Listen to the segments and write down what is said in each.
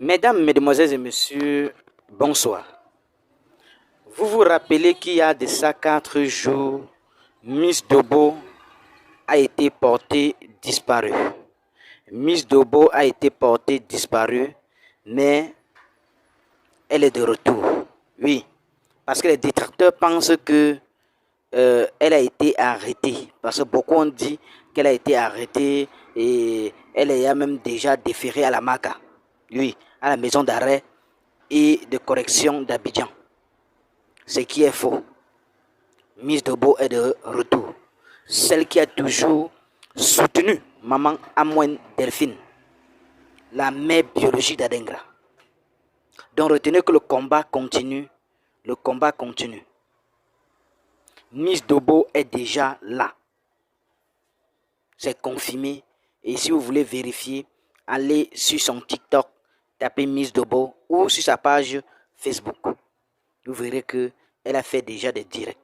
Mesdames, Mesdemoiselles et Messieurs, bonsoir. Vous vous rappelez qu'il y a de ça 4 jours, Miss Dobo a été portée disparue. Miss Dobo a été portée disparue, mais elle est de retour. Oui, parce que les détracteurs pensent que elle a été arrêtée. Parce que beaucoup ont dit qu'elle a été arrêtée et elle est même déjà déférée à la MACA. Oui, à la maison d'arrêt et de correction d'Abidjan. Ce qui est faux. Miss Dobo est de retour. Celle qui a toujours soutenu maman Amouen Delphine, la mère biologique d'Adengra. Donc retenez que le combat continue. Le combat continue. Miss Dobo est déjà là. C'est confirmé. Et si vous voulez vérifier, allez sur son TikTok, tapez Miss Dobo ou sur sa page Facebook. Vous verrez qu'elle a fait déjà des directs.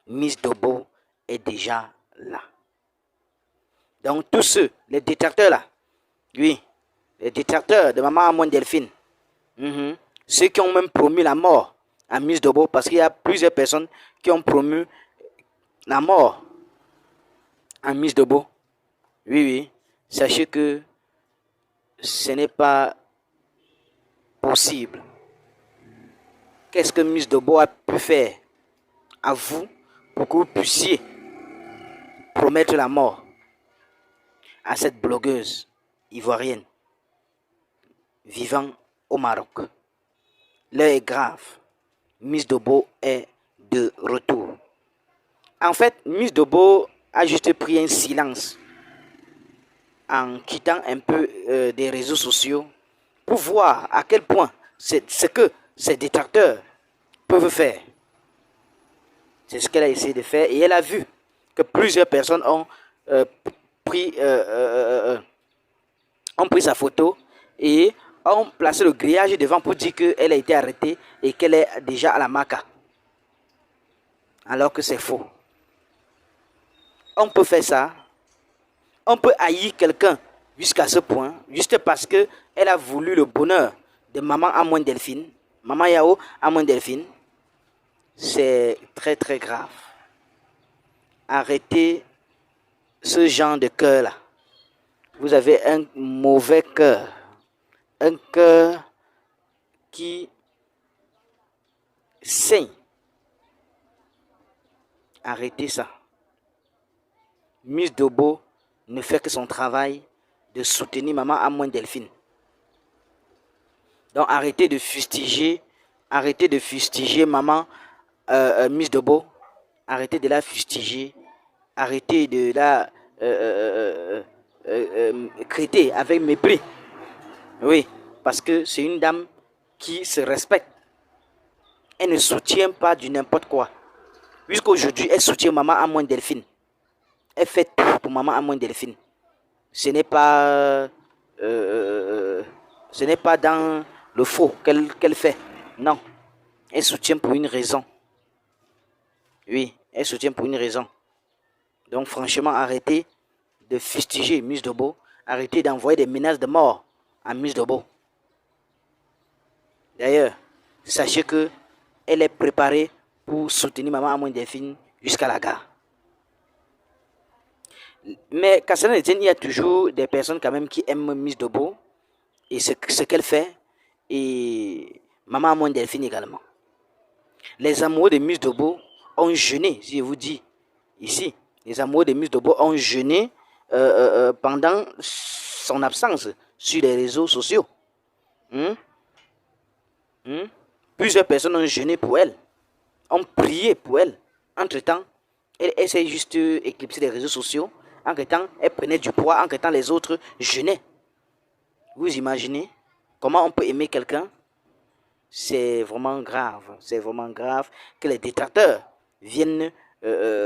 Miss Dobo est déjà là. Donc tous ceux, les détracteurs là, oui, les détracteurs de maman Amouen Delphine, ceux qui ont même promis la mort à Miss Dobo, parce qu'il y a plusieurs personnes qui ont promu la mort à Miss Dobo. Oui, sachez que ce n'est pas possible. Qu'est-ce que Miss Dobo a pu faire à vous pour que vous puissiez promettre la mort à cette blogueuse ivoirienne vivant au Maroc? L'heure est grave. Miss Dobo est de retour. En fait, Miss Dobo a juste pris un silence en quittant un peu des réseaux sociaux pour voir à quel point c'est ce que ces détracteurs peuvent faire. C'est ce qu'elle a essayé de faire et elle a vu que plusieurs personnes ont pris sa photo et ont placé le grillage devant pour dire qu'elle a été arrêtée et qu'elle est déjà à la MACA. Alors que c'est faux. On peut faire ça. On peut haïr quelqu'un jusqu'à ce point, juste parce qu'elle a voulu le bonheur de maman Amouen Delphine, maman Yao Amouen Delphine. C'est très très grave. Arrêtez ce genre de cœur-là. Vous avez un mauvais cœur. Un cœur qui saigne. Arrêtez ça. Miss Dobo ne fait que son travail de soutenir maman Amouen Delphine. Donc arrêtez de fustiger maman Miss Dobo. Arrêtez de la fustiger. Arrêtez de la traiter avec mépris. Oui, parce que c'est une dame qui se respecte. Elle ne soutient pas du n'importe quoi. Puisqu'aujourd'hui, elle soutient maman Amouen Delphine. Elle fait tout pour maman Amouen Delphine. Ce n'est pas dans le faux qu'elle fait. Non. Elle soutient pour une raison. Oui, elle soutient pour une raison. Donc franchement, arrêtez de fustiger Miss Dobo. Arrêtez d'envoyer des menaces de mort à Miss Dobo. D'ailleurs, sachez que elle est préparée pour soutenir maman Amouen Delphine jusqu'à la gare. Mais qu'à cela ne tienne, il y a toujours des personnes quand même qui aiment Miss Dobo et ce qu'elle fait, et maman Amouen Delphine également. Les amoureux de Miss Dobo ont jeûné, si je vous dis ici. Les amoureux de Miss Dobo ont jeûné pendant son absence sur les réseaux sociaux. Plusieurs personnes ont jeûné pour elle, ont prié pour elle. Entre-temps, elle s'est juste éclipsée des réseaux sociaux. Entre-temps, elle prenait du poids. Entre-temps, les autres jeûnaient. Vous imaginez comment on peut aimer quelqu'un? C'est vraiment grave. C'est vraiment grave que les détracteurs viennent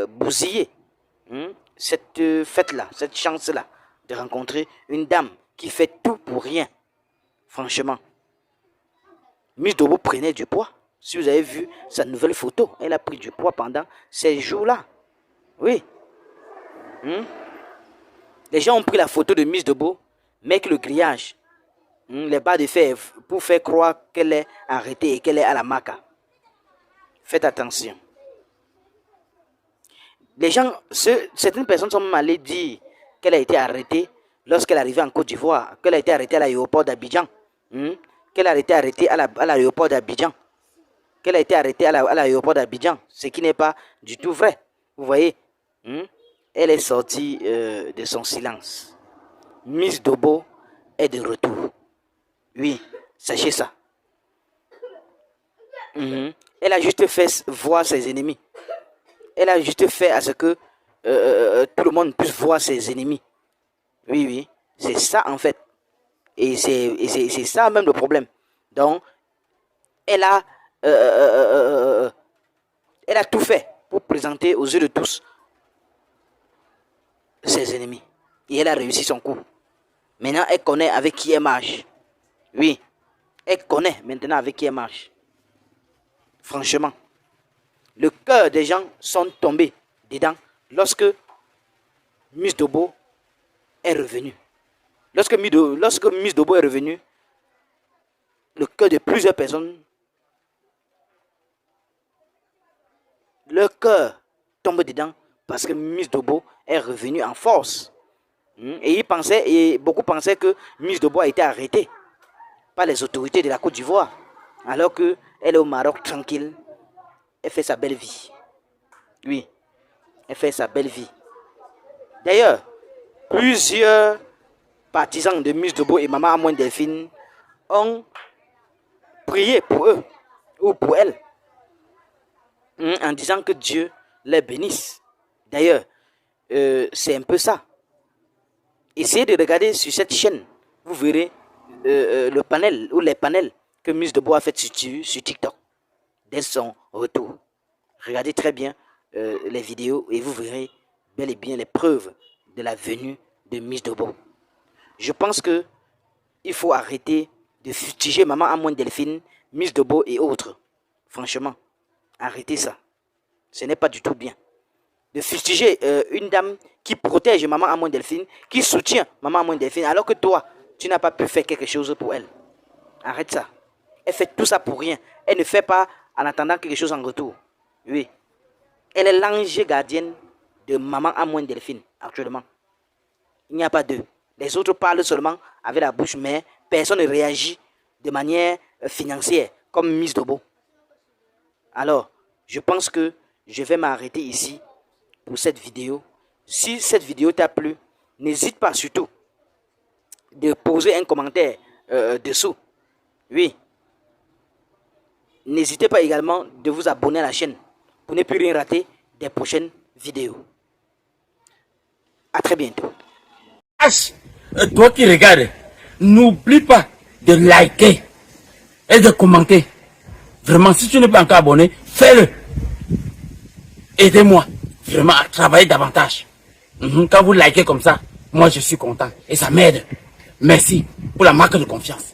bousiller cette fête-là, cette chance-là de rencontrer une dame qui fait tout pour rien. Franchement. Miss Dobo prenait du poids. Si vous avez vu sa nouvelle photo, elle a pris du poids pendant ces jours-là. Oui. Les gens ont pris la photo de Miss Dobo, mais avec le grillage. les barres de fer pour faire croire qu'elle est arrêtée et qu'elle est à la Maca. Faites attention. Les gens, certaines personnes sont même allées dire qu'elle a été arrêtée lorsqu'elle est arrivée en Côte d'Ivoire, qu'elle a été arrêtée à l'aéroport d'Abidjan, qu'elle a été arrêtée à l'aéroport d'Abidjan, qu'elle a été arrêtée à l'aéroport d'Abidjan, ce qui n'est pas du tout vrai. Vous voyez, elle est sortie de son silence. Miss Dobo est de retour. Oui, sachez ça. Elle a juste fait voir ses ennemis. Elle a juste fait à ce que tout le monde puisse voir ses ennemis. Oui, oui, c'est ça en fait. Et c'est ça même le problème. Donc, elle a tout fait pour présenter aux yeux de tous ses ennemis. Et elle a réussi son coup. Maintenant, elle connaît avec qui elle marche. Oui, elle connaît maintenant avec qui elle marche. Franchement, le cœur des gens sont tombés dedans lorsque Miss Dobo est revenue. Lorsque Miss Dobo est revenue, le cœur de plusieurs personnes, leur cœur tombe dedans parce que Miss Dobo est revenue en force. Et beaucoup pensaient que Miss Dobo a été arrêtée par les autorités de la Côte d'Ivoire, alors qu'elle est au Maroc tranquille. Elle fait sa belle vie. Oui, elle fait sa belle vie. D'ailleurs, plusieurs partisans de Miss Dobo et Maman Amoine Delphine ont prié pour eux ou pour elle en disant que Dieu les bénisse. D'ailleurs, c'est un peu ça. Essayez de regarder sur cette chaîne. Vous verrez le panel ou les panels que Miss Dobo a fait sur TikTok dès son retour. Regardez très bien les vidéos et vous verrez bel et bien les preuves de la venue de Miss Dobo. Je pense que il faut arrêter de fustiger Maman Amoine Delphine, Miss Dobo et autres. Franchement, arrêtez ça. Ce n'est pas du tout bien. De fustiger une dame qui protège Maman Amoine Delphine, qui soutient Maman Amoine Delphine, alors que toi, tu n'as pas pu faire quelque chose pour elle. Arrête ça. Elle fait tout ça pour rien. Elle ne fait pas en attendant quelque chose en retour. Oui. Elle est l'ange gardienne de Maman Amoine Delphine, actuellement. Il n'y a pas d'eux. Les autres parlent seulement avec la bouche, mais personne ne réagit de manière financière, comme Miss Dobo. Alors, je pense que je vais m'arrêter ici pour cette vidéo. Si cette vidéo t'a plu, n'hésite pas surtout de poser un commentaire dessous. Oui. N'hésitez pas également de vous abonner à la chaîne pour ne plus rien rater des prochaines vidéos. À très bientôt. Toi qui regardes, n'oublie pas de liker et de commenter. Vraiment, si tu n'es pas encore abonné, fais-le. Aidez-moi vraiment à travailler davantage. Quand vous likez comme ça, moi je suis content et ça m'aide. Merci pour la marque de confiance.